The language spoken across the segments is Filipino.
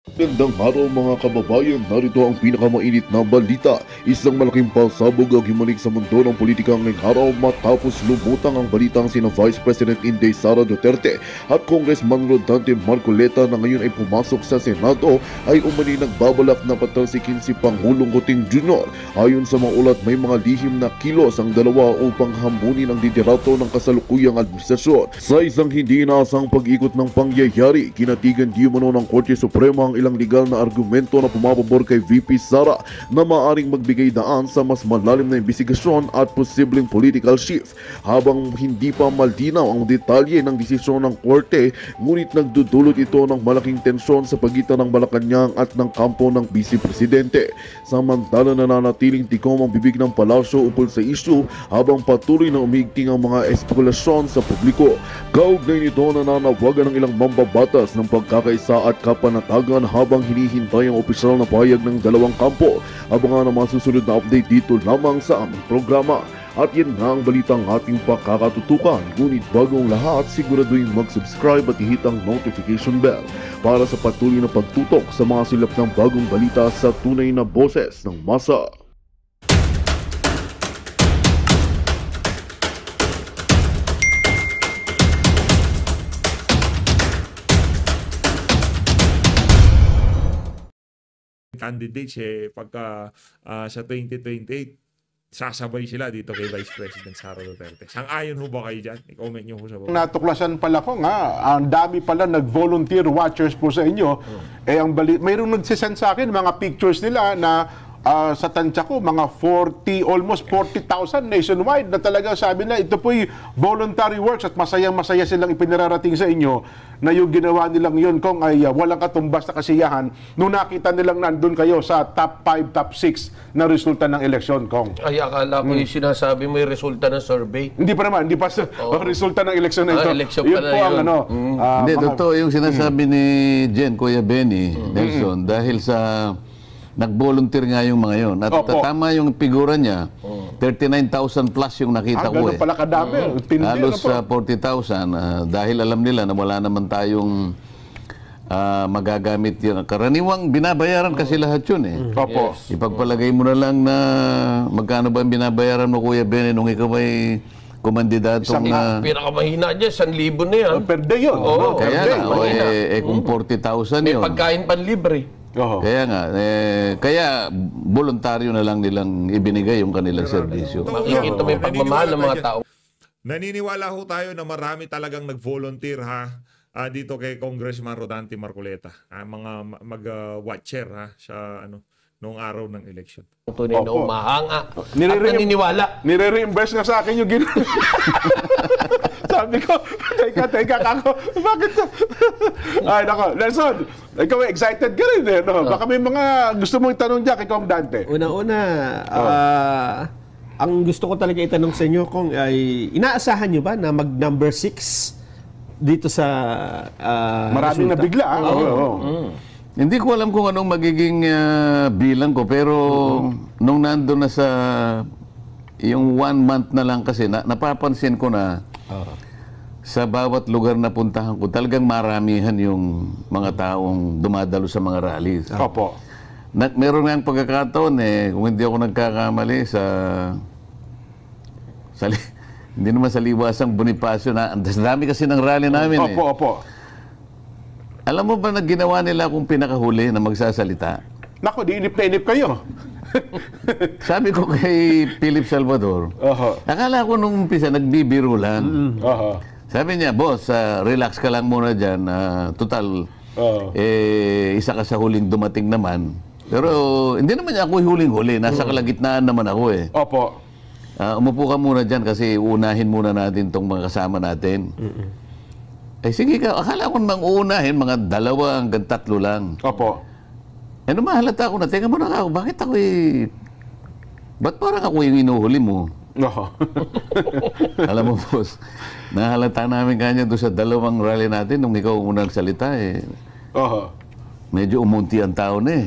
Magandang araw mga kababayan, narito ang pinakamainit na balita. Isang malaking palsabog ang himanik sa mundo ng politika ngayong araw matapos lumutang ang balitang sina Vice President Inday Sara Duterte at Congressman Rodante Marcoleta na ngayon ay pumasok sa Senado ay umani nagbabalak na patalsikin si Pangulong Kuting Jr. Ayon sa mga ulat, may mga lihim na kilos ang dalawa upang hamunin ang liderato ng kasalukuyang administrasyon. Sa isang hindi inaasang pag-ikot ng pangyayari, kinatigan di umano ng Korte Suprema ang ilang legal na argumento na pumapabor kay VP Sara na maaring magbigay daan sa mas malalim na investigasyon at posibleng political shift. Habang hindi pa malinaw ang detalye ng desisyon ng korte, ngunit nagdudulot ito ng malaking tensyon sa pagitan ng Malacanang at ng kampo ng Vice Presidente. Samantala, nananatiling tikom ang bibig ng palasyo ukol sa isyu habang patuloy na umigting ang mga espekulasyon sa publiko. Kaugnay nito, nananawagan ng ilang mambabatas ng pagkakaisa at kapanatagan habang hinihintay ang opisyal na pahayag ng dalawang kampo. Abangan ang mga susunod na update dito lamang sa aming programa. At yan na ang balitang ating pakakatutukan. Ngunit bago ang lahat, siguraduhin mag-subscribe at ihit ang notification bell para sa patuloy na pagtutok sa mga silap ng bagong balita sa tunay na boses ng masa. Candidates pagka sa 2028 sasabay sila dito kay Vice President Sara Duterte. Sang-ayon ho ba kayo dyan? I-comment nyo ho sa baba. Natuklasan pala ko nga, ang dami pala nag-volunteer watchers po sa inyo. Mayroong nagsisend sa akin mga pictures nila na sa tansya ko, mga 40, almost 40,000 nationwide na talaga sabi na ito po'y voluntary works at masayang-masaya silang ipinararating sa inyo na yung ginawa nilang yun kung ay walang katumbas na kasiyahan nung nakita nilang nandun kayo sa top 5, top 6 na resulta ng eleksyon, Kong. Ay, akala ko yung sinasabi mo yung resulta ng survey. Hindi pa naman, hindi pa resulta ng eleksyon na ito. Eleksyon yun pala po ang yun. Hindi, totoo yung sinasabi ni Jen, Kuya Benny, Nelson, dahil sa nag-volunteer nga yung mga yun. At tama yung figura niya, 39,000 plus yung nakita ko ganun pala kadami. Halos 40,000 dahil alam nila na wala naman tayong magagamit yun. Karaniwang binabayaran kasi lahat yun Opo. Ipagpalagay mo na lang na magkano ba ang binabayaran mo, Kuya Benny, nung ikaw ay kumandidatong Pinakamahina dyan, 1,000 na yan. Per day yun. kaya nga, kung 40,000 May yun. pagkain panlibre. Kaya nga, kaya voluntaryo na lang nilang ibinigay yung kanilang serbisyo. Makikita mo yung pagmamahal ng mga tao. Naniniwala ho tayo na marami talagang nag-volunteer dito kay Congressman Rodante Marcoleta. Mga mag-watcher sa noong araw ng election. Tunay na umahanga. At naniniwala. Nire-reimburse nga sa akin yung ginawa. Sabi ko, teka, kako, bakit? Ay, nako, Nelson, ikaw excited ka rin no? Baka may mga gusto mong itanong dyan kay Kong Dante. Una-una, ang gusto ko talaga itanong sa inyo, Kong, ay inaasahan nyo ba na mag-number 6 dito sa Maraming resulta? nabigla. Hindi ko alam kung anong magiging bilang ko, pero nung nandun na sa yung 1 month na lang kasi, napapansin ko na sa bawat lugar na puntahan ko, talagang maramihan yung mga taong dumadalo sa mga rallies. Opo. Meron nga ang pagkakataon kung hindi ako nagkakamali hindi naman sa liwasang Bonifacio na ang dami kasi ng rally namin. Opo. Alam mo ba na ginawa nila akong pinakahuli na magsasalita? Nako, di inip na inip kayo. Sabi ko kay Philip Salvador, akala ko nung umpisa nagbibiro lang. Sabi niya, boss, relax ka lang muna dyan. Total, isa ka sa huling dumating naman. Pero hindi naman ako huling-huli. Nasa kalagitnaan naman ako Opo. Umupo ka muna dyan kasi unahin muna natin itong mga kasama natin. Sige ka, akala ko namang uunahin, mga 2 hanggang 3 lang. Opo. Nung mahalata ako na, teka muna ako, bakit ako ba't parang ako yung inuhuli mo? Alam mo, boss, nahalata namin kanya doon sa 2 rally natin nung ikaw unang salita medyo umunti ang tao na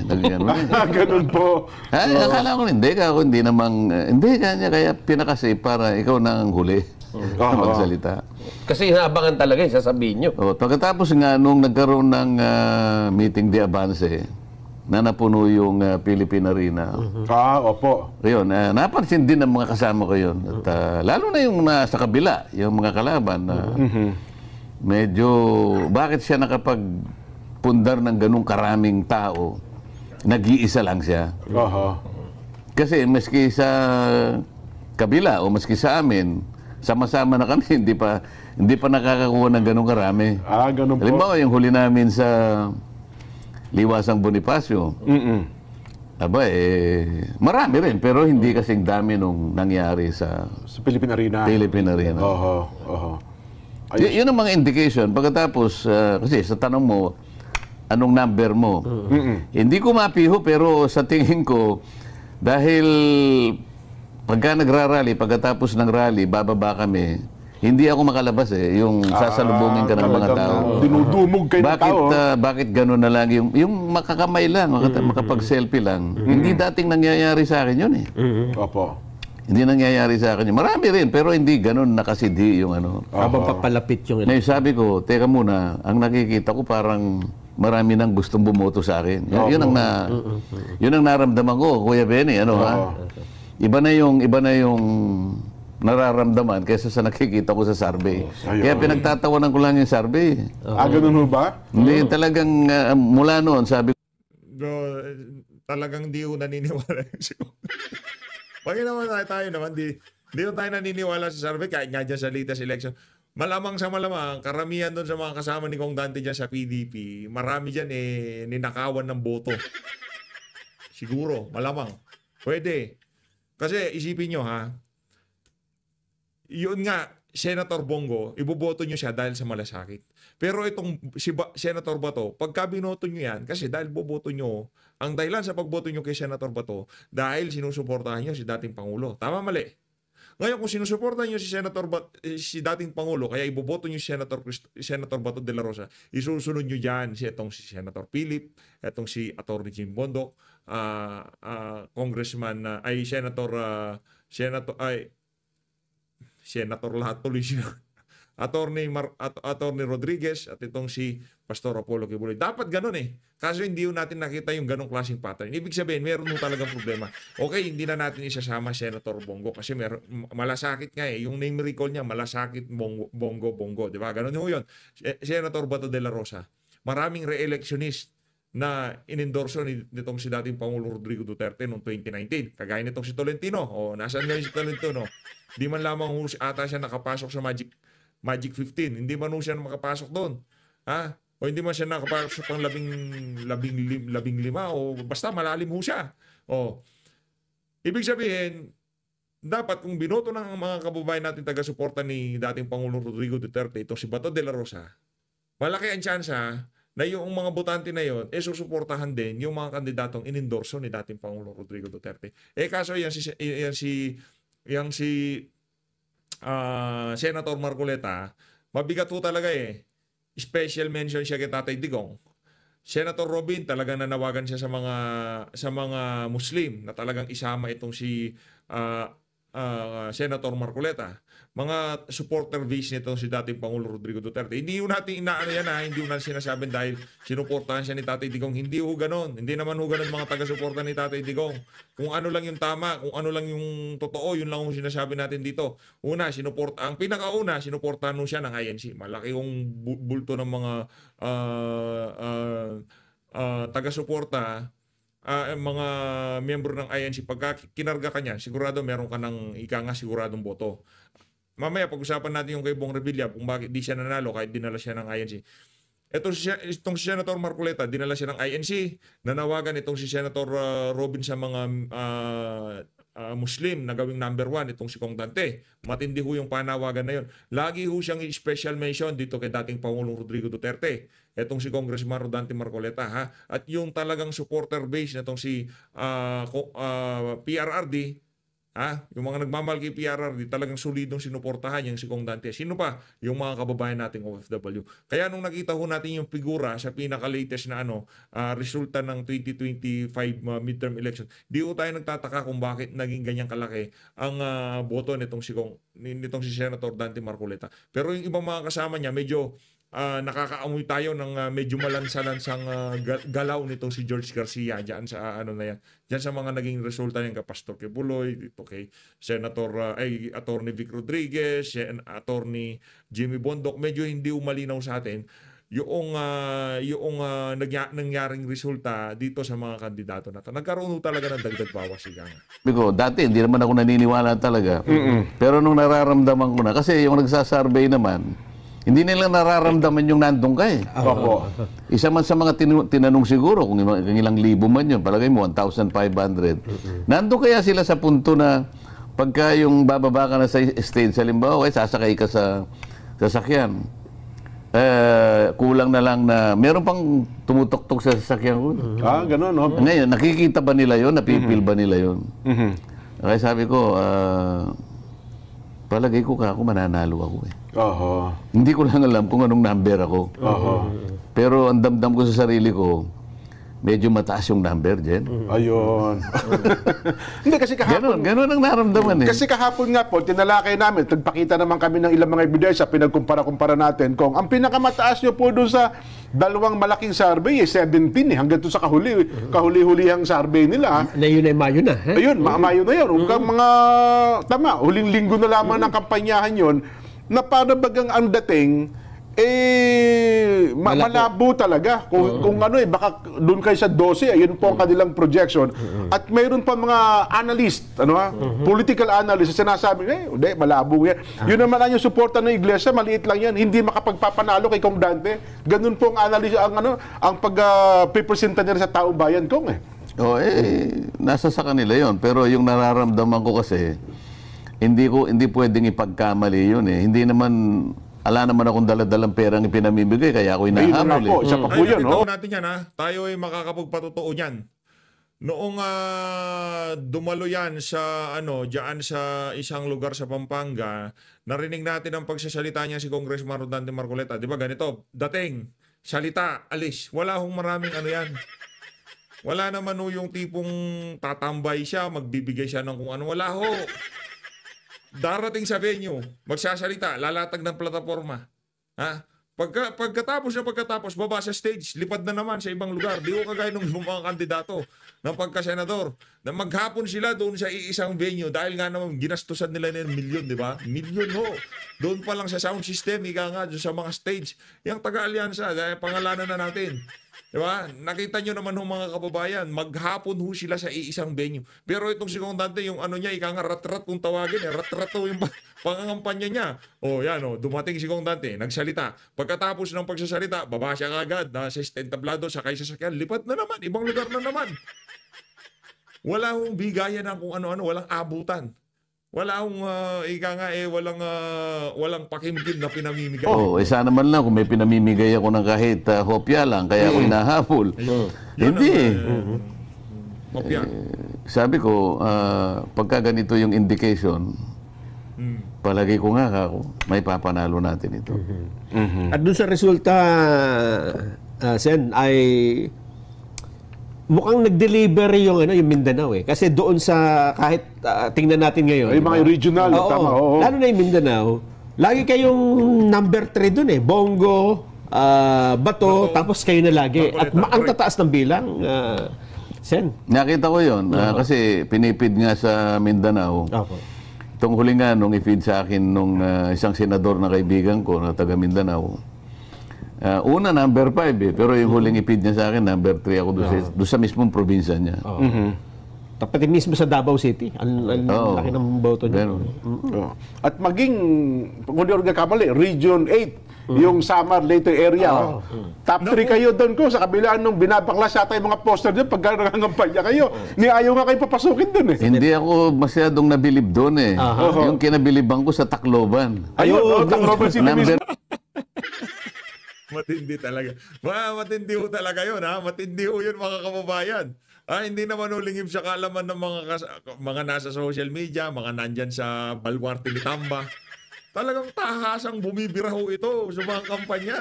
Ganun po. Akala ko hindi namang, hindi kanya, kaya pinakasave para ikaw na ang huli. magsalita. Kasi inaabangan talaga yung sasabihin nyo. O, pagkatapos nga nung nagkaroon ng meeting de avance na napuno yung Philippine Arena. Opo. Yun, napansin din ng mga kasama ko yun. At lalo na yung nasa kabila, yung mga kalaban. Medyo, bakit siya nakapagpundar ng ganung karaming tao? Nag-iisa lang siya. Kasi maski sa kabila o maski sa amin, sama-sama na kami, hindi pa nakakakuha ng ganung karami. Ganun po. Halimbawa, yung huli namin sa Liwasang Bonifacio. Aba, marami rin, pero hindi kasing dami nung nangyari sa Philippine Arena. Philippine Arena. Yun ang mga indication. Pagkatapos, kasi sa tanong mo, anong number mo? Hindi ko mapiho, pero sa tingin ko, dahil pagka nagrarally, pagkatapos ng rally, bababa kami, hindi ako makalabas yung sasalubungin ka ng mga tao. Dinudumog kayo ng tao. Bakit gano'n na lang yung makakamay lang, makapag-selfie lang. Hindi dating nangyayari sa akin yun Opo. Hindi nangyayari sa akin yun. Marami rin, pero hindi gano'n nakasidhi yung ano. Habang papalapit yung Ngayon sabi ko, teka muna, ang nakikita ko parang marami nang gustong bumoto sa akin. Yun ang naramdaman ko, Kuya Benny, Iba na yung nararamdaman kaysa sa nakikita ko sa survey. Kaya pinagtatawanan ko lang yung survey. Ganun ho ba? Hindi, talagang mula noon, sabi ko, Talagang di ko naniniwala yung Bakit naman tayo naman, di tayo naniniwala sa survey kahit nga dyan sa latest election. Malamang sa malamang, karamihan doon sa mga kasama ni Kong Dante dyan sa PDP, marami dyan ninakawan ng boto. Siguro, malamang. Pwede. Kasi isipin nyo yun nga, Senator Bongo, iboboto nyo siya dahil sa malasakit. Pero itong Senator Bato, pagka binoto nyo yan, kasi dahil boboto nyo, ang dahilan sa pagboto nyo kay Senator Bato, dahil sinusuportahan nyo si dating Pangulo. Tama, mali? Ngayon, kung sinusuportahan nyo si dating Pangulo, kaya iboboto nyo si Senator Bato de la Rosa, isusunod nyo dyan si Senator Philip, itong si Atty. Jim Bondoc, Congressman, Senator lahat tuloy siya. Attorney Rodriguez at itong si Pastor Apollo Kibuloy. Dapat ganun Kaso hindi natin nakita yung ganong klaseng pattern. Ibig sabihin, meron talagang problema. Okay, hindi na natin isasama Senator Bongo kasi malasakit nga Yung name recall niya, malasakit Bongo. Di ba? Ganun yun. Senator Bato de la Rosa. Maraming re-electionist na inendorso nitong si dating Pangulo Rodrigo Duterte noong 2019. Kagaya nitong si Tolentino. Nasaan ngayon si Tolentino? Di man lamang ata siya nakapasok sa Magic 15. Hindi man siya makapasok doon. O hindi man siya nakapasok pang labing lima o basta malalim siya. Ibig sabihin, dapat kung binoto ng mga kababayan natin taga-suporta ni dating Pangulong Rodrigo Duterte, ito si Bato de la Rosa, malaki ang tsansa na yung mga botante na yon susuportahan din yung mga kandidatong inendorso ni dating Pangulong Rodrigo Duterte. Kaso yan si Senator Marcoleta, mabigat po talaga Special mention siya kay Tatay Digong. Senator Robin, talagang nanawagan siya sa mga Muslim na talagang isama itong si Senator Marcoleta. Mga supporter base nito si dating Pangulo Rodrigo Duterte. Hindi yun natin inaano yan hindi yun natin sinasabi dahil sinuportahan siya ni Tatay Digong. Hindi ho ganon. Hindi naman ho ganon mga taga-suporta ni Tatay Digong. Kung ano lang yung tama, kung ano lang yung totoo, yun lang yung sinasabi natin dito. Una, ang pinakauna, sinuportahan ho siya ng INC. Malaki yung bulto ng mga taga-suporta, mga miyembro ng INC. Pagka kinarga ka niya, sigurado meron ka ng siguradong boto. Mamaya pag-usapan natin yung kay Bong Revilla kung bakit di siya nanalo kahit dinala siya ng INC. Itong si Senator Marcoleta, dinala siya ng INC. Nanawagan itong si Senator Robin sa mga Muslim na gawing number 1, itong si Kong Dante. Matindi ho yung panawagan na yun. Lagi ho siyang special mention dito kay dating Pangulong Rodrigo Duterte. Itong si Congressman Rodante Marcoleta. At yung talagang supporter base na itong si PRRD, Yung mga nagmamahal kay PRRD, talagang solidong sinuportahan yung si Kong Dante. Sino pa? Yung mga kababayan nating OFW. Kaya nung nakita ho natin yung figura sa pinaka-latest na resulta ng 2025 midterm election, di ho tayo nagtataka kung bakit naging ganyang kalaki ang boto nitong si Senator Dante Marcoleta. Pero yung ibang mga kasama niya, medyo nakakaamoy tayo ng medyo malansa-lansang galaw nito si George Garcia diyan sa diyan sa mga naging resulta ng Pastor Quebuloy, dito kay Senator Attorney Vic Rodriguez, Attorney Jimmy Bondoc. Medyo hindi umalinaw sa atin yung nangyaring resulta dito sa mga kandidato na to. Nagkaroon talaga ng dagdag bawas siya. Biko, dati hindi naman ako naniniwala talaga. Pero nung nararamdaman ko na, kasi yung nagsasurvey naman, hindi nila nararamdaman yung nandun ka eh. Opo. Isa man sa mga tinanong siguro, kung ilang libo man yun, palagay mo, 1,500. Nandun kaya sila sa punto na pagka yung bababa ka na sa stage, halimbawa, sasakay ka sa sasakyan. Kulang na lang na, meron pang tumutok-tok sa sasakyan ko. Ganun, no? Ngayon, nakikita ba nila yun? Napipil ba nila yun? Kaya sabi ko, palagay ko ako mananalo ako eh. Hindi ko lang alam kung anong number ako. Pero ang damdam ko sa sarili ko, medyo mataas yung number, Jen. Ayun. Hindi, kasi kahapon... Ganon ang naramdaman eh. Kasi kahapon nga po, tinalakay namin, nagpakita naman kami ng ilang mga ebidensya, pinagkumpara-kumpara natin kung ang pinakamataas nyo po doon sa dalawang malaking survey, 17 hanggang doon sa kahuli-hulihang survey nila. Na yun ay Mayo na. Ayun, Mayo na yun. Mga, huling linggo na lamang ng kampanyahan yun, na para bagang ang dating, malabo talaga. Kung baka doon kayo sa 12, ayun po ang kanilang projection. At mayroon pa mga analyst, political analyst, sinasabi, hindi, malabo yan. Yun naman ang yung suporta ng iglesia, maliit lang yan, hindi makapagpapanalo kay Kong Dante. Ganun po ang analyst, ang pag-pipresenta niya sa taong bayan, Kong nasa sa kanila yon. Pero yung nararamdaman ko kasi, hindi pwedeng ipagkamali yun eh. Hindi naman, ala naman akong daladalang perang ipinamimigay, kaya ako hinahamol eh. Isa pa po yun, no? Natin yan, tayo ay makakapagpatotoo niyan. Noong dumalo yan sa diyan sa isang lugar sa Pampanga, narinig natin ang pagsasalita niya si Congressman Rodante Marcoleta. Di ba ganito? Dating, salita, alis. Wala hong maraming yan. Wala naman yung tipong tatambay siya, magbibigay siya ng kung ano. Wala ho. Darating sa venue, magsasalita, lalatag ng plataforma. Pagkatapos, baba sa stage, lipad na naman sa ibang lugar. Di ko kagaya ng mga kandidato ng pagkasenador. Na maghapon sila doon sa iisang venue dahil nga naman ginastusan nila ng milyon, di ba? Milyon ho. Doon pa lang sa sound system, ika nga, sa mga stage. Yung taga-alyansa, dahil pangalanan na natin. Diba? Nakita nyo naman ng mga kababayan, maghapon ho sila sa iisang venue. Pero itong si Kong Dante, yung niya, ika nga rat-rat kung tawagin rat-rat yung pangangampanya niya. Dumating si Kong Dante, nagsalita. Pagkatapos ng pagsasalita, baba siya kagad, sa entablado, sakay sa sakyan, lipat na naman, ibang lugar na naman. Wala hong bigayan ng kung ano-ano, walang abutan. Wala akong, walang pakimkim na pinamimigay. Sana man lang kung may pinamimigay ako ng kahit hopya lang, kaya ako hinahabol. Hindi. Hopya. Sabi ko, pagka ganito yung indication, palagi ko nga ako, may papanalo natin ito. At dun sa resulta, Sen, ay mukhang nag-deliver yung Mindanao eh. Kasi doon sa kahit tingnan natin ngayon. Yung mga regional, tama. Lalo na yung Mindanao, lagi kayong number 3 doon eh. Bongo, Bato, tapos kayo na lagi. At ang tataas ng bilang, Sen. Nakita ko yun. Kasi pinipid nga sa Mindanao. Itong huli nga nung i-feed sa akin nung isang senador na kaibigan ko na taga Mindanao. Una, number 5 eh. Pero yung huling ipid niya sa akin, number 3 ako doon sa mismong probinsya niya. Pati mismo sa Davao City. Ang laki ng boto niya. At maging, kung di kamali, Region 8, yung Samar Leyte area. Top 3 kayo doon ko. Sa kabila nung binabaklas yata yung mga poster doon, pagka nangangampanya kayo, ayaw nga kayo papasukin doon eh. Hindi ako masyadong nabilib doon eh. Yung kinabiliban ko sa Tacloban. Ayun, Tacloban City mismo. Matindi talaga. Matindi ho talaga yun, ha? Matindi ho yun, mga kababayan. Hindi naman ulingib sa kaalaman ng mga nasa social media, mga nandyan sa balwarte ni Tamba. Talagang tahasang bumibira ho ito sa mga kampanya.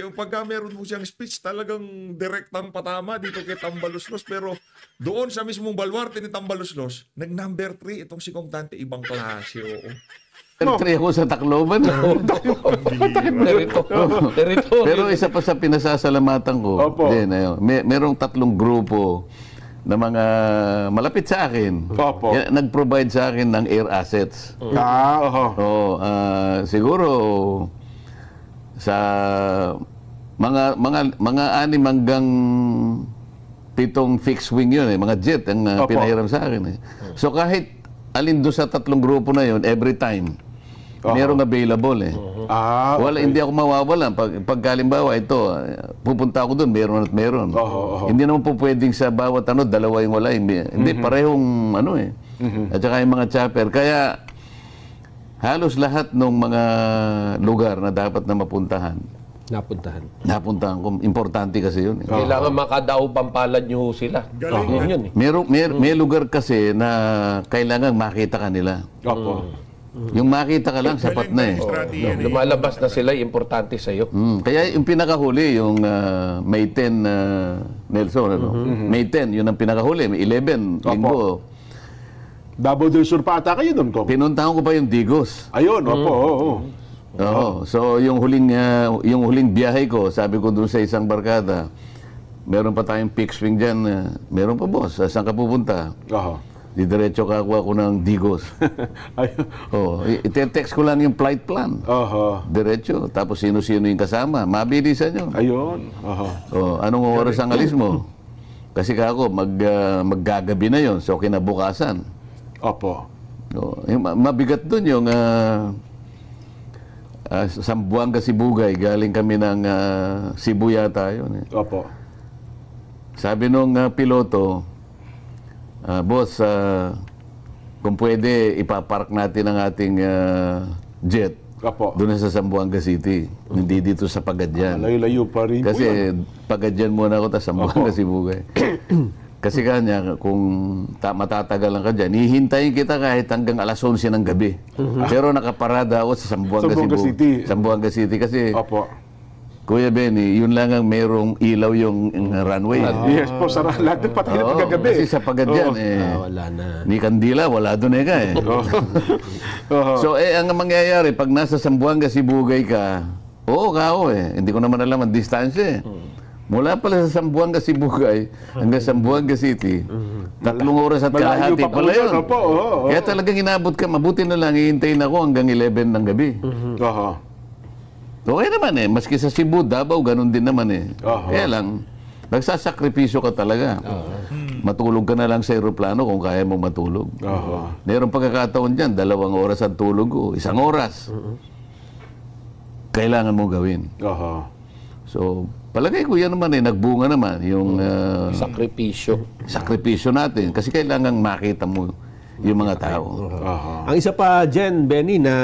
Yung pagka meron mo siyang speech, talagang direktang patama dito kay Tambaluslos. Pero doon sa mismong balwarte ni Tambaluslos, nag-number 3 itong si Kong Dante, ibang klase, oo. Nag-try ako sa Tacloban. Pero isa pa sa pinasasalamatan ko, Opo. merong 3 grupo na mga malapit sa akin. Opo. Nag-provide sa akin ng air assets. Oho. Siguro sa mga 6 hanggang 7 fixed wing yun, mga jet ang Opo. pinahiram sa akin. So kahit alin doon sa 3 grupo na yun, every time, merong available Wala, hindi ako mawawalan. Pag halimbawa ito, pupunta ako doon, meron at meron. Hindi naman po pwedeng sa bawat dalawa yung wala. Hindi, parehong At saka yung mga chopper. Kaya halos lahat ng mga lugar na dapat na mapuntahan, napuntahan ko. Importante kasi yun. Kailangan makadaog pampalad nyo sila. Galing. Yun. May lugar kasi na kailangan makita ka nila. Opo. Yung makita ka lang, sapat na Lumalabas na sila, importante sa'yo. Kaya yung pinakahuli, yung May 10, Nelson, May 10, yun ang pinakahuli. May 11, linggo. Double the usurpata kayo doon, Kong. Pinuntahan ko pa yung Digos. Ayun, opo. Oo. So yung huling biyahe ko, sabi ko doon sa isang barkada, meron pa tayong fixed wing dyan. Meron pa, boss. Saan ka pupunta? Didiretso kakuha ko ng Digos. Ite-text ko lang yung flight plan. Diretso. Tapos sino-sino yung kasama. Mabilisan yun. Ayun. Anong oras ang alis mo? Kasi kako, maggagabi na yun. So kinabukasan. Opo. Mabigat dun yung Sambuanga, Sibugay. Galing kami ng Cebu yata yun. Opo. Sabi nung piloto, boss, kung pwede, ipapark natin ang ating jet doon sa Zamboanga City. Hindi dito sa Pagadyan. Layo-layo pa rin. Kasi Pagadyan muna ako, tapos Zamboanga, Sibugay. Kasi kanya, kung matatagalan ka dyan, hihintayin kita kahit hanggang alas 11 ng gabi. Pero nakaparada ako sa Zamboanga City. Kasi, Kuya Benny, yun lang ang merong ilaw yung runway. Yes po, lahat din patay na pagkagabi. Kasi sa Pagadyan, wala na. ni Kandila, wala doon So, ang mangyayari, pag nasa Zamboanga, Sibugay ka, hindi ko naman alam ang distansya Mula pala sa Zamboanga, Sibugay hanggang Zamboanga City, 3 oras at kalahati pala yun. Kaya talagang inabot ka, mabuti na lang, hihintayin ako hanggang 11 ng gabi. Okay naman maski sa Cebu, Davao, ganun din naman Kaya lang, nagsasakripisyo ka talaga. Matulog ka na lang sa aeroplano kung kaya mong matulog. Meron pagkakataon dyan, 2 oras ang tulog ko, 1 oras. Kailangan mong gawin. So, palagay ko yan naman nagbunga naman yung sakripisyo natin. Kasi kailangan makita mo yung mga tao. Ang isa pa dyan, Benny, na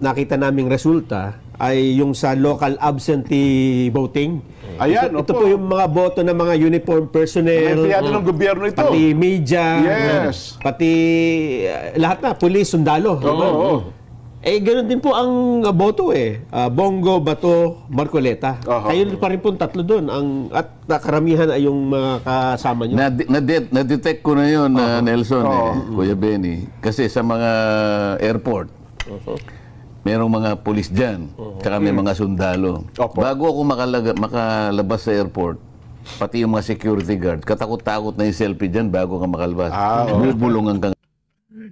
nakita naming resulta ay yung sa local absentee voting. Ayan, ito po yung mga boto ng mga uniform personnel. Empleyado ng gobyerno ito. Pati media. Yes. Pati lahat na, pulis, sundalo. Ganoon din po ang boto Bongo, Bato, Marcoleta. Kayo pa rin po 3 doon. At karamihan ay yung mga kasama nyo. Na-detect ko na yun, Nelson, Kuya Benny. Kasi sa mga airport, merong mga pulis dyan, tsaka may mga sundalo. Bago ako makalabas sa airport, pati yung mga security guard, katakot-takot na yung selfie dyan bago ka makalabas. Bubulungan ka.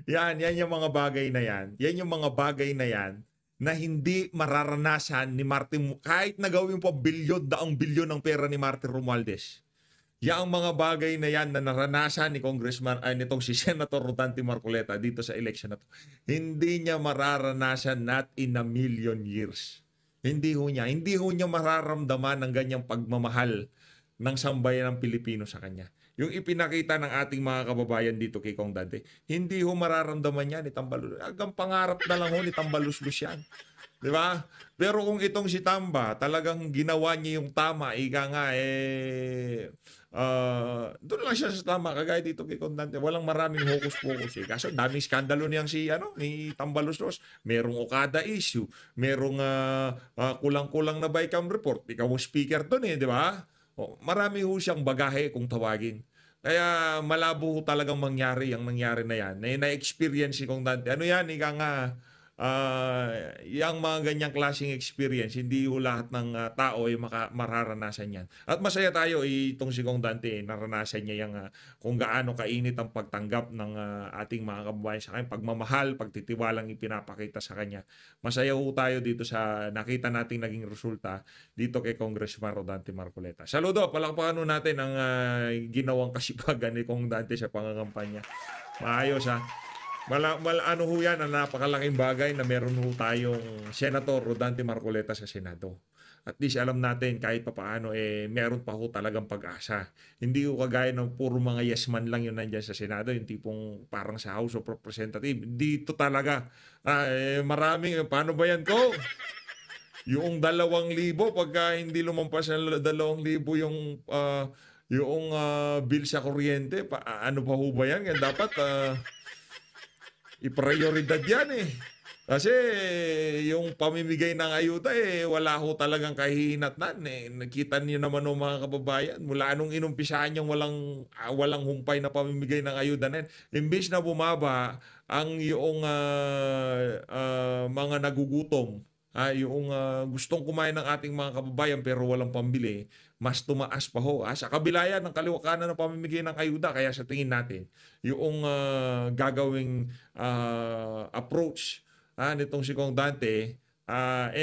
Yan yung mga bagay na yan. Yan yung mga bagay na yan na hindi mararanasan ni Martin, kahit nagawin po daang bilyon ng pera ni Martin Romualdez. Yang mga bagay na yan na naranasan ni nitong si Senator Rodante Marcoleta dito sa election na to, hindi niya mararanasan not in a million years. Hindi ho niya mararamdaman ng ganyang pagmamahal ng sambayan ng Pilipino sa kanya. Yung ipinakita ng ating mga kababayan dito kay Kong Dante, hindi ho mararamdaman yan ni Tambalus. Hanggang pangarap na lang ho ni Tambalus-lus yan. Di ba? Pero kung itong si Tamba, talagang ginawa niya yung tama, ika nga doon lang siya sa tama, kagaya dito kay Kong Dante. Walang maraming hokus-pokus eh. Kaso daming skandalo niyang ni Tambalus-Los. Merong Okada issue, merong kulang-kulang na bycam report. Ikaw ang speaker doon eh, di ba? Marami ho siyang bagahe kung tawagin. Kaya malabo ho talagang mangyari ang nangyari na yan. Na-experience si Kong Dante. Ano yan? Ika nga, yung mga ganyang klaseng experience, hindi ho lahat ng tao ay mararanasan yan. At masaya tayo itong si Kong Dante, naranasan niya yung kung gaano kainit ang pagtanggap ng ating mga kababayan sa kanya, pagmamahal, pagtitiwalang ipinapakita sa kanya. Masaya ho tayo dito sa nakita nating naging resulta dito kay Congressman Rodante Marcoleta. Saludo, palakpakan natin ang ginawang kasipagan ni Kong Dante sa pangangampanya. Maayos ha. Ano ho yan, ang napakalaking bagay na meron ho tayong Senator Rodante Marcoleta sa Senado. At least alam natin kahit papaano meron pa ho talagang pag-asa. Hindi ho kagaya ng puro mga yes man lang yun nandyan sa Senado, yung tipong parang sa House of Representatives. Dito talaga, maraming, paano ba yan ko? Yung 2,000 pagka hindi lumampas ng 2,000 yung bill sa kuryente, ano pa ho ba yan? Dapat i-prioridad yan eh. Kasi yung pamimigay ng ayuda wala ho talagang kahihinatnan eh. Nakita niyo naman ng mga kababayan, mula anong inumpisahan yung walang humpay na pamimigay ng ayuda na yan. Imbis na bumaba ang yung mga nagugutom, yung gustong kumain ng ating mga kababayan pero walang pambili, mas tumaas pa ho. Sa kabila yan ng kaliwakanan ng pamimigay ng ayuda. Kaya sa tingin natin, yung gagawing approach nitong si Kong Dante,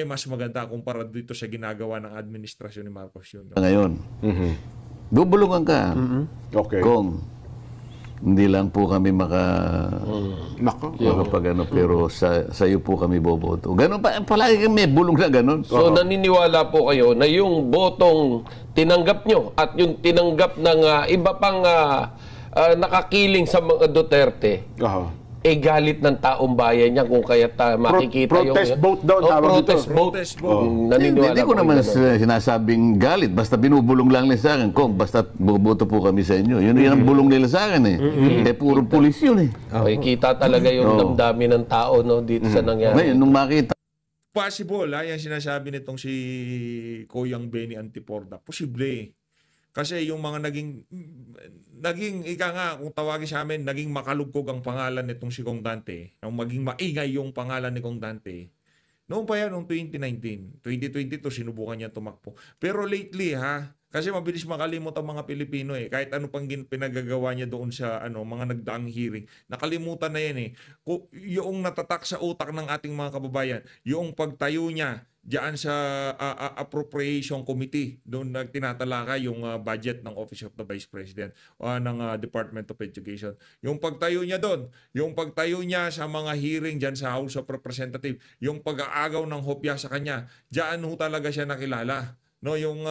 mas maganda kumpara dito sa ginagawa ng administrasyon ni Marcos Jr. Ngayon, bubulungan ka. Okay. Kung hindi lang po kami Nako. pero sa iyo po kami boboto. Ganun pa, palagi kami bulong na ganun. So naniniwala po kayo na yung botong tinanggap nyo at yung tinanggap ng iba pang nakakiling sa mga Duterte, galit ng taong bayan niya kung kaya makikita protest vote daw, tawag protest dito. vote. Naniniwala Hindi ko naman sinasabing galit. Basta binubulong lang nila sa akin. Kung basta boboto po kami sa inyo. Yun ang bulong nila sa akin eh. Puro pulis yun eh. Kita talaga yung damdamin ng tao dito sa nangyari. Ngayon, nung makita Possible, yung sinasabi nitong si Koyang Benny Antiporda. Posible. Kasi yung mga naging ika nga, kung tawagin sa amin, naging makalugkog ang pangalan nitong si Kong Dante. Yung maging maingay yung pangalan ni Kong Dante. Noong pa yan, noong 2019. 2022, sinubukan niya tumakbo. Pero lately, kasi mabilis makalimot ang mga Pilipino eh. Kahit ano pang pinagagawa niya doon sa mga nagdaang hearing. Nakalimutan na yan eh. Yung natatak sa utak ng ating mga kababayan, yung pagtayo niya diyan sa Appropriation Committee, doon tinatalaka yung budget ng Office of the Vice President ng Department of Education. Yung pagtayo niya doon, yung pagtayo niya sa mga hearing diyan sa House of Representatives, yung pag-aagaw ng hopya sa kanya, diyan ho talaga siya nakilala. Yung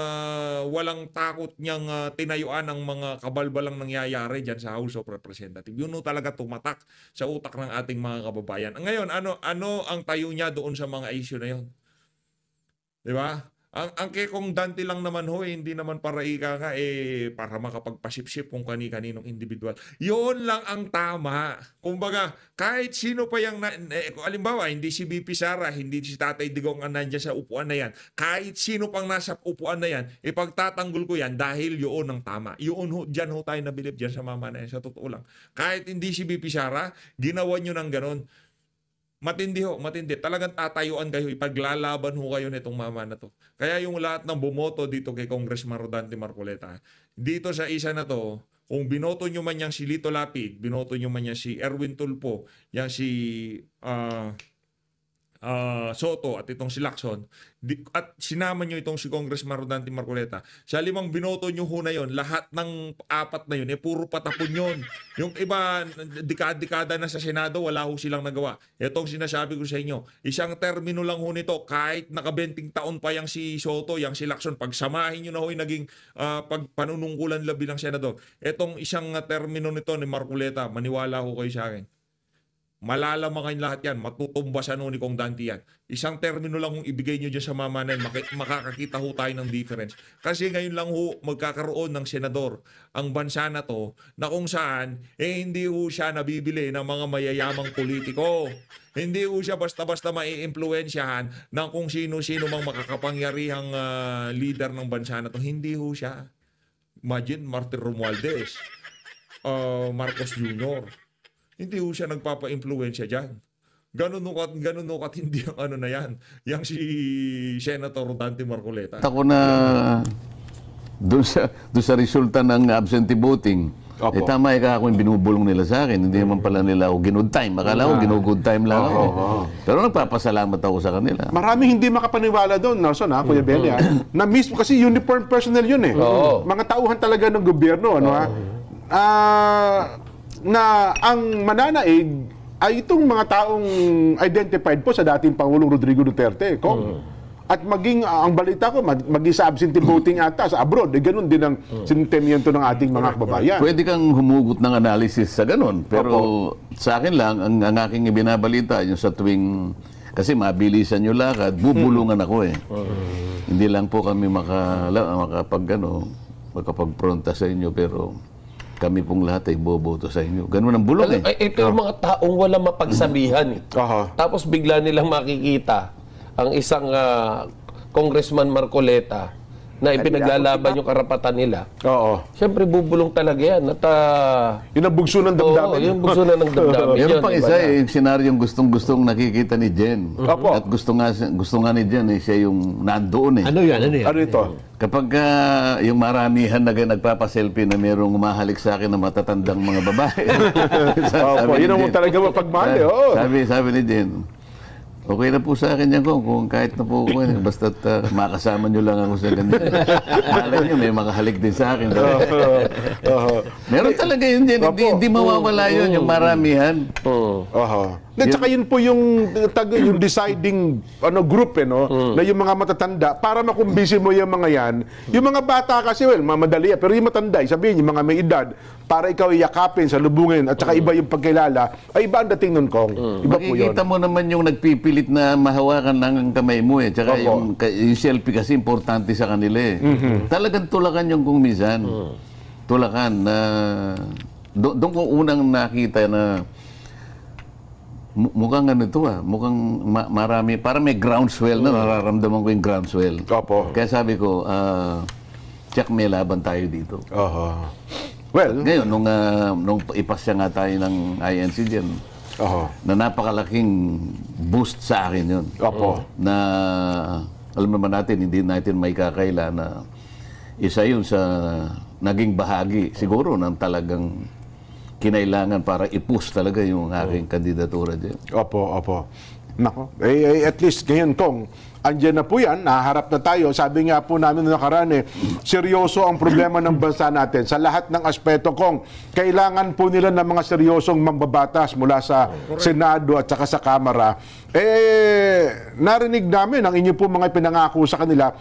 walang takot niyang tinayuan ang mga kabalbalang nangyayari diyan sa House of Representatives. Yun talaga tumatak sa utak ng ating mga kababayan. Ngayon, ano ang tayo niya doon sa mga issue na 'yon? 'Di ba? Ang kay Kong Dante lang naman hindi naman para para makapagpasipsip kung kani-kaninong individual. Yun lang ang tama. Kumbaga, kahit sino pa yung, halimbawa, hindi si BP Sara, hindi si Tatay Digong ang nandiyan sa upuan na yan. Kahit sino pang nasa upuan na yan, ipagtatanggol ko yan dahil yun ang tama. Diyan tayo nabilib dyan sa mama na yan, sa totoo lang. Kahit hindi si BP Sara, ginawa nyo ng ganon. Matindi. Talagang tatayuan kayo, ipaglalaban kayo nitong mama na to. Kaya yung lahat ng bumoto dito kay Congressman Rodante Marcoleta, dito sa isa na to, kung binoto nyo man yang si Lito Lapid, binoto nyo man yang si Erwin Tulfo, yang si Soto at itong si Lacson, at sinama nyo itong si Congressman Rodante Marcoleta, sa 5 binoto nyo ho na yun, lahat ng 4 na yun, puro patapon yun. Yung iba, dekada na sa Senado, wala ho silang nagawa. Itong sinasabi ko sa inyo, isang termino lang ho nito, kahit naka-20 taon pa yang si Soto, yang si Lacson, pagsamahin nyo na ho yung naging panunungkulan labi ng Senador. Itong isang termino nito ni Marcoleta, maniwala ho kayo sa akin. Malalaman kayo lahat yan. Matutumbasan ni Kong Dante yan. Isang termino lang kung ibigay nyo dyan sa mamanan, makakakita ho tayo ng difference. Kasi ngayon lang ho magkakaroon ng senador ang bansa na to, na kung saan, hindi ho siya nabibili ng mga mayayamang politiko. Hindi ho siya basta-basta maiimpluwensyahan ng kung sino-sino mang makakapangyarihang leader ng bansa na to. Hindi ho siya. Imagine, Martin Romualdez, Marcos Jr., hindi ho siya nagpapa-influensya dyan. Ganun nukat hindi ang na yan. Yang si Senator Rodante Marcoleta. Ako na doon sa resulta ng absentee voting, tama ako yung binubulong nila sa akin. Hindi naman pala nila ako ginood time. Akala ko ginood time lang ako. Pero nagpapasalamat ako sa kanila. Maraming hindi makapaniwala doon, Nelson, Kuya Benny, na mismo kasi uniform personnel yun Mga tauhan talaga ng gobyerno, na ang mananaig ay itong mga taong identified po sa dating Pangulong Rodrigo Duterte. At maging, ang balita ko, maging sa absentee voting ata sa abroad, ganun din ang sentimiento ng ating mga kababayan. Pwede kang humugot ng analysis sa ganun. Pero sa akin lang, ang aking ibinabalita, yung sa tuwing, kasi mabilisan nyo lakad, bubulungan ako Hindi lang po kami makapagpronta sa inyo, pero kami pong lahat ay boboto sa inyo. Ganun ang bulong Ito yung mga taong wala mapagsabihan. Tapos bigla nilang makikita ang isang Congressman Marcoleta na ipinaglalaban yung karapatan nila. Siyempre bubulong talaga yan. At, yun ang bugso ng damdamin. Yung bugso na ng damdamin. Yan pang isa yung senaryong gustong-gustong nakikita ni Jen. At gusto nga ni Jen, siya yung nandoon Ano yan? Ano ito? Kapag yung maramihan na nagpapaselfie na merong umahalik sa akin na matatandang mga babae. Yun ang talaga mapagmahal. Sabi ni Jen, okay na po sa akin yan kung kahit na po ako, basta't makasama nyo lang ako sa ganyan. Alam nyo, may makahalik din sa akin. Meron talaga yun din, hindi mawawala yun, yung maramihan. At saka yun po yung deciding group na yung mga matatanda para makumbisi mo yung mga yan. Yung mga bata kasi, madali pero yung matanda, sabihin yung mga may edad, para ikaw iyakapin, salubungin, at saka iba yung pagkilala, ay iba ang dating nun, Kong. Iba po yun. Makikita mo naman yung nagpipilit na mahawakan lang ang kamay mo Tsaka yung selfie kasi importante sa kanila Talagang tulakan yung kung minsan. Tulakan na doon ko unang nakita na mukhang mukhang marami, para may groundswell na nararamdaman ko yung groundswell. Kaya sabi ko, check, may laban tayo dito. Well, ngayon, nung ipasya nga tayo ng INC dyan, na napakalaking boost sa akin yun. Na, alam naman natin, hindi natin may kakaila na isa yun sa naging bahagi, siguro, ng talagang kinailangan para i-push talaga yung aking kandidatura dyan. Nako. At least ngayon, Kong, andyan na po yan, naharap na tayo. Sabi nga po namin na nakaraan seryoso ang problema ng bansa natin. Sa lahat ng aspeto, Kong, kailangan po nila ng mga seryosong mambabatas mula sa Senado at saka sa Kamara. Narinig namin ang inyo po mga pinangako sa kanila.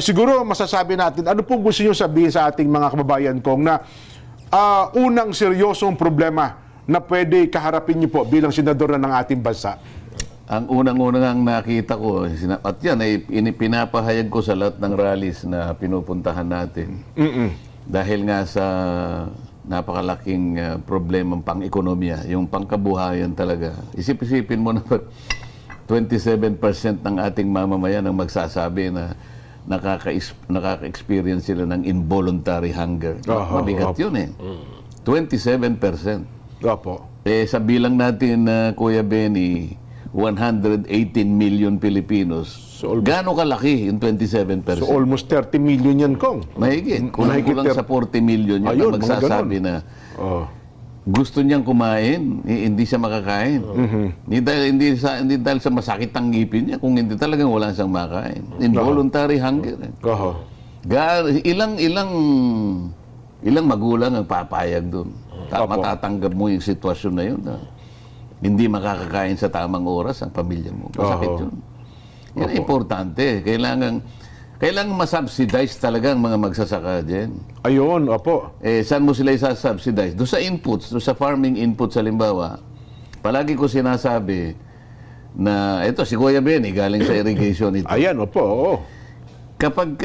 Siguro masasabi natin, ano po gusto nyo sabihin sa ating mga kababayan, Kong, na unang seryosong problema na pwede kaharapin nyo po bilang senador na ng ating bansa? Ang unang-unang nakita ko, at yan ay pinapahayag ko sa lahat ng rallies na pinupuntahan natin. Dahil nga sa napakalaking problemang pang-ekonomiya, yung pangkabuhayan talaga. Isip-isipin mo na 27% ng ating mamamayan ang magsasabi na nakaka-experience sila ng involuntary hunger. Mabigat yun 27%. Sa bilang natin, Kuya Benny, 118 million Filipinos. Gaano kalaki yung 27%? So almost 30 million yan, Kong. Mahigit. Kulang sa 40 million yung magsasabi na gusto niyang kumain, hindi siya makakain. Hindi dahil sa masakit ang ngipin niya, kung hindi talagang wala siyang makain. Involuntary hunger. Ilang magulang ang papayag doon. Matatanggap mo yung sitwasyon na yun. Hindi makakakain sa tamang oras ang pamilya mo. Masakit yun. Yan ang importante. Kailangan masubsidize talaga ang mga magsasaka dyan. Ayun, opo. Saan mo sila isasubsidize? Doon sa inputs, doon sa farming inputs, halimbawa, palagi ko sinasabi na, ito, si Kuya Benny, galing sa irrigation ito. Ayan, opo, oo. Kapag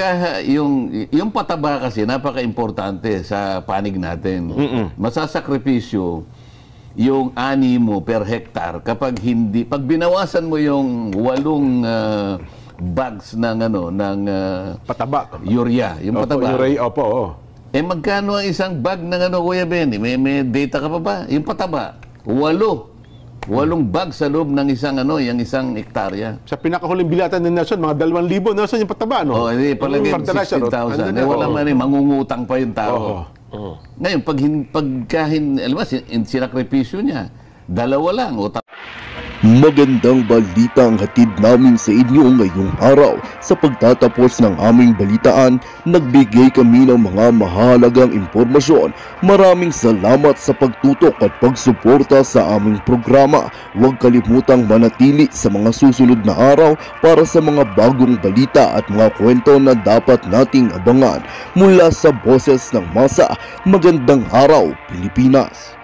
yung pataba kasi, napaka-importante sa panig natin. Masasakripisyo yung ani mo per hektar kapag pag binawasan mo yung 8 bags ng pataba. Urea, yung pataba. Urea, opo. Magkano ang isang bag ng Kuya Benny? May data ka pa ba? Yung pataba, 8 bags sa loob ng yung isang hektarya. Sa pinakahuling bilatan ng Nelson, mga 2,000 Nelson yung pataba, no? Hindi, palagay 16,000. Wala man mangungutang pa yung tao. Ngayon, alam mo, sinakripisyo niya, 2 lang o Magandang balita ang hatid namin sa inyo ngayong araw. Sa pagtatapos ng aming balitaan, nagbigay kami ng mga mahalagang impormasyon. Maraming salamat sa pagtutok at pagsuporta sa aming programa. Huwag kalimutang manatili sa mga susunod na araw para sa mga bagong balita at mga kwento na dapat nating abangan. Mula sa Boses ng Masa, magandang araw, Pilipinas!